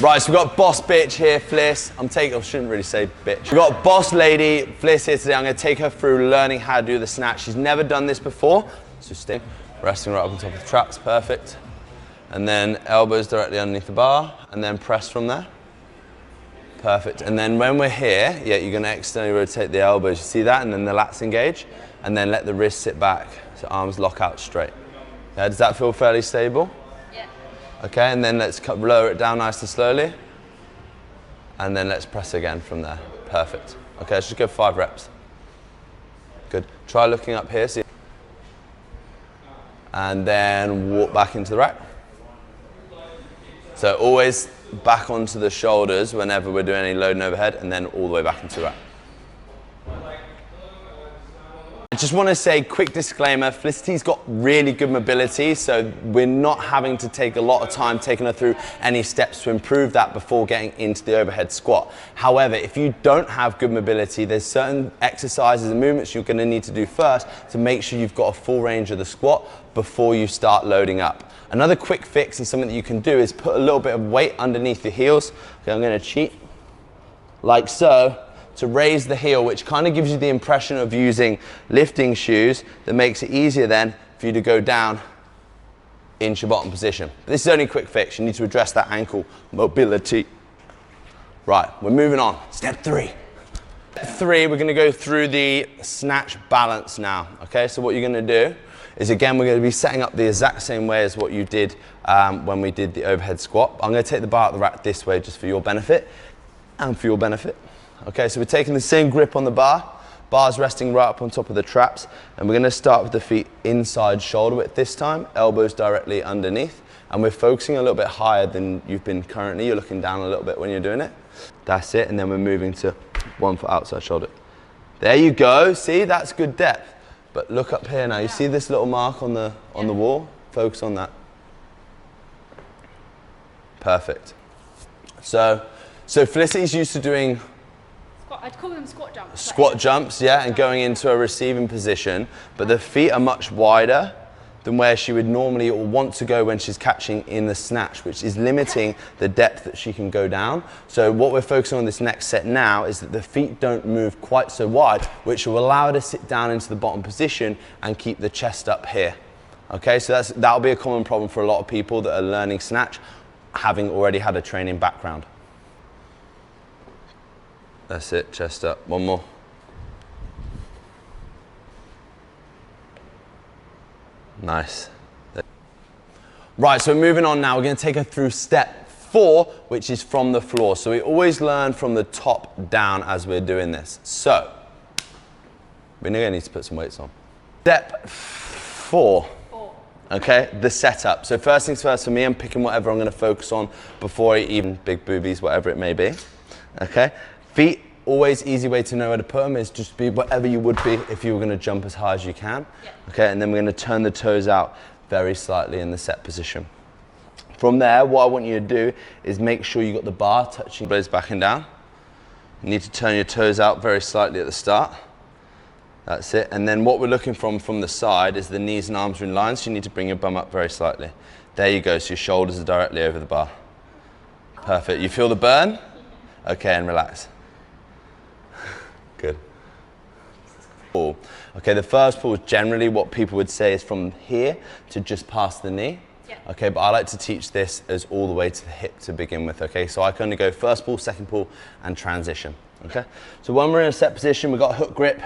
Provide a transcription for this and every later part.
Right, so we've got boss bitch here, Fliss. I shouldn't really say bitch. We've got boss lady, Fliss here today. I'm gonna take her through learning how to do the snatch. She's never done this before. So stay, resting right up on top of the traps, perfect. And then elbows directly underneath the bar, and then press from there. Perfect, and then when we're here, yeah, you're gonna externally rotate the elbows. You see that? And then the lats engage, and then let the wrist sit back, so arms lock out straight. Yeah, does that feel fairly stable? Yeah. Okay, and then let's lower it down nice and slowly. And then let's press again from there. Perfect. Okay, let's just go 5 reps. Good. Try looking up here. See. And then walk back into the rack. So always back onto the shoulders whenever we're doing any loading overhead, and then all the way back into the rack. I just want to say, quick disclaimer, Felicity's got really good mobility, so we're not having to take a lot of time taking her through any steps to improve that before getting into the overhead squat. However, if you don't have good mobility, there's certain exercises and movements you're going to need to do first to make sure you've got a full range of the squat before you start loading up. Another quick fix and something that you can do is put a little bit of weight underneath your heels. Okay, I'm going to cheat, like so, to raise the heel, which kind of gives you the impression of using lifting shoes that makes it easier then for you to go down into your bottom position. But this is only a quick fix. You need to address that ankle mobility. Right, we're moving on. Step 3. Step 3, we're going to go through the snatch balance now. Okay, so what you're going to do is, again, we're going to be setting up the exact same way as what you did when we did the overhead squat. I'm going to take the bar out the rack this way just for your benefit and for your benefit. Okay, so we're taking the same grip on the bar. Bar's resting right up on top of the traps, and we're going to start with the feet inside shoulder width this time, elbows directly underneath, and we're focusing a little bit higher than you've been currently. You're looking down a little bit when you're doing it. That's it, and then we're moving to 1 foot outside shoulder. There you go. See, that's good depth. But look up here now. You see this little mark on the wall? Focus on that. Perfect. So Felicity's used to doing I'd call them squat jumps. Squat jumps, yeah, and going into a receiving position, but the feet are much wider than where she would normally or want to go when she's catching in the snatch, which is limiting the depth that she can go down. So what we're focusing on this next set now is that the feet don't move quite so wide, which will allow her to sit down into the bottom position and keep the chest up here. Okay, so that'll be a common problem for a lot of people that are learning snatch, having already had a training background. That's it, chest up. 1 more. Nice. Right, so moving on now, we're going to take her through step 4, which is from the floor. So we always learn from the top down as we're doing this. So, we're going to need to put some weights on. Step 4. Okay, the setup. So first things first for me, I'm picking whatever I'm going to focus on before I even big boobies, whatever it may be. Okay. Feet, always easy way to know where to put them is just be whatever you would be if you were going to jump as high as you can. Yeah. Okay, and then we're going to turn the toes out very slightly in the set position. From there, what I want you to do is make sure you got the bar touching those back and down. You need to turn your toes out very slightly at the start. That's it. And then what we're looking from the side is the knees and arms are in line, so you need to bring your bum up very slightly. There you go, so your shoulders are directly over the bar. Perfect. You feel the burn? Okay, and relax. Good. Pull. Okay, the first pull is generally what people would say is from here to just past the knee. Yeah. Okay, but I like to teach this as all the way to the hip to begin with, okay? So I can only go first pull, second pull, and transition, okay? So when we're in a set position, we've got a hook grip,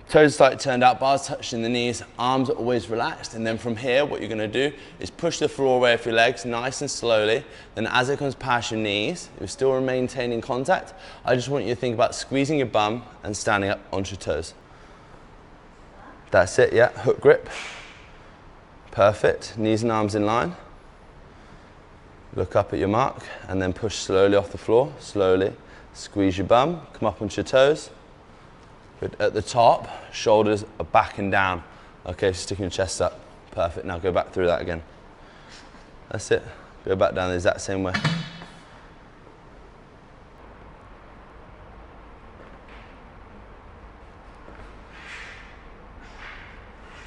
toes slightly turned out, bars touching the knees, arms are always relaxed, and then from here, what you're gonna do is push the floor away with your legs nice and slowly. Then as it comes past your knees, you're still maintaining contact. I just want you to think about squeezing your bum and standing up onto your toes. That's it, yeah, hook grip. Perfect, knees and arms in line. Look up at your mark, and then push slowly off the floor, slowly. Squeeze your bum, come up onto your toes. Good. At the top, shoulders are back and down. Okay, sticking your chest up. Perfect. Now go back through that again. That's it. Go back down the exact same way.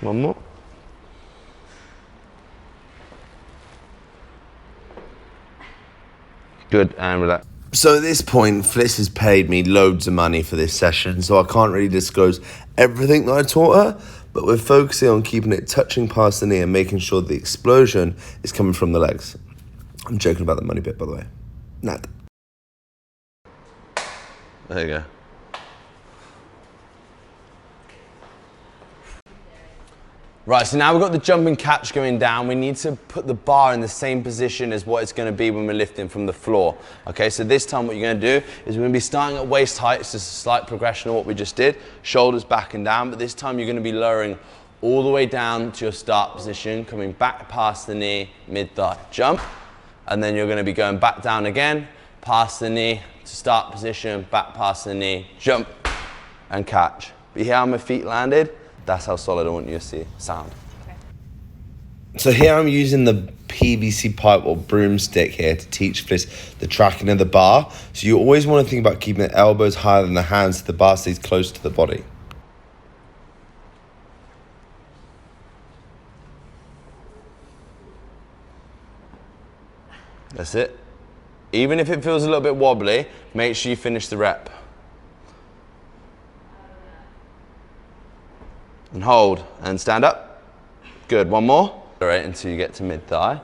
One more. Good, and relax. So at this point, Fliss has paid me loads of money for this session, so I can't really disclose everything that I taught her, but we're focusing on keeping it touching past the knee and making sure the explosion is coming from the legs. I'm joking about the money bit, by the way. Nah. There you go. Right, so now we've got the jumping catch going down. We need to put the bar in the same position as what it's going to be when we're lifting from the floor. Okay, so this time what you're going to do is we're going to be starting at waist height. It's just a slight progression of what we just did. Shoulders back and down, but this time you're going to be lowering all the way down to your start position, coming back past the knee, mid-thigh, jump. And then you're going to be going back down again, past the knee, to start position, back past the knee, jump, and catch. But you hear how my feet landed? That's how solid I want you to see sound. Okay. So here I'm using the PVC pipe or broomstick here to teach Fliss the tracking of the bar. So you always want to think about keeping the elbows higher than the hands so the bar stays close to the body. That's it. Even if it feels a little bit wobbly, make sure you finish the rep. And hold, and stand up. Good, one more. Right, until you get to mid-thigh,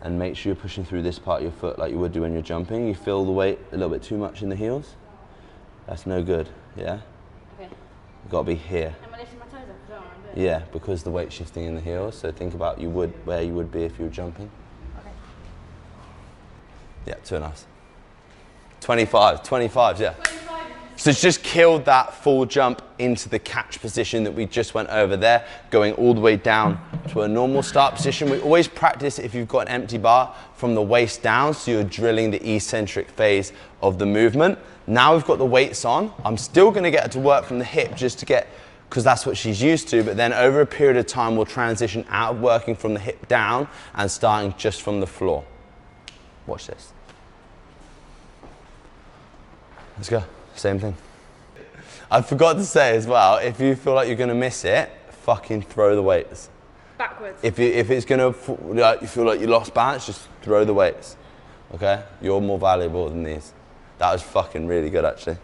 and make sure you're pushing through this part of your foot like you would do when you're jumping. You feel the weight a little bit too much in the heels. That's no good, yeah? Okay. You've got to be here. Am I lifting my toes up as well? Yeah, because the weight's shifting in the heels, so think about where you would be if you were jumping. Okay. Yeah, 2.5. 25, yeah. 25. So it's just killed that full jump into the catch position that we just went over there, going all the way down to a normal start position. We always practice if you've got an empty bar from the waist down, so you're drilling the eccentric phase of the movement. Now we've got the weights on. I'm still gonna get her to work from the hip just to get, because that's what she's used to, but then over a period of time, we'll transition out of working from the hip down and starting just from the floor. Watch this. Let's go. Same thing. I forgot to say as well, if you feel like you're gonna miss it, fucking throw the weights. Backwards. If it's gonna, you feel like you lost balance, just throw the weights, okay? You're more valuable than these. That was fucking really good, actually.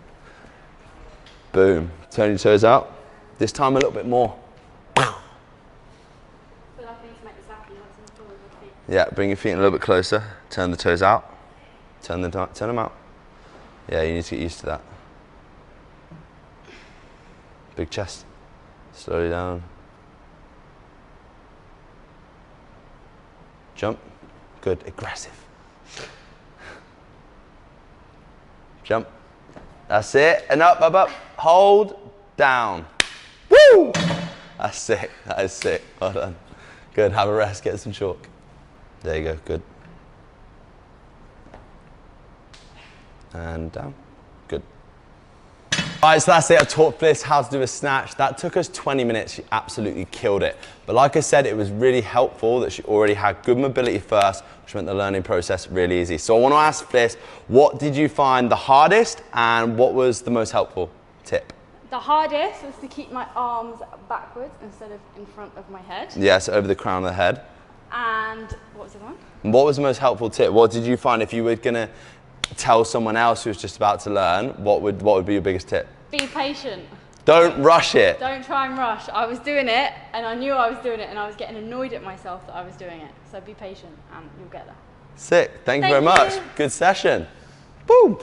Boom. Turn your toes out. This time a little bit more. Yeah, bring your feet a little bit closer. Turn the toes out. Turn them out. Yeah, you need to get used to that. Big chest. Slowly down. Jump. Good. Aggressive. Jump. That's it. And up, up, up. Hold. Down. Woo! That's sick. That is sick. Well done. Good. Have a rest. Get some chalk. There you go. Good. And down. Good. All right, so that's it. I taught Fliss how to do a snatch. That took us 20 minutes. She absolutely killed it. But like I said, it was really helpful that she already had good mobility first, which meant the learning process really easy. So I want to ask Fliss, what did you find the hardest and what was the most helpful tip? The hardest was to keep my arms backwards instead of in front of my head. Yeah, so over the crown of the head. And what was the one? And what was the most helpful tip? What did you find if you were going to tell someone else who's just about to learn, what would be your biggest tip? Be patient. Don't rush it. Don't try and rush. I was doing it and I knew I was doing it and I was getting annoyed at myself that I was doing it. So be patient and you'll get there. Sick. Thank you very much. Good session. Boom.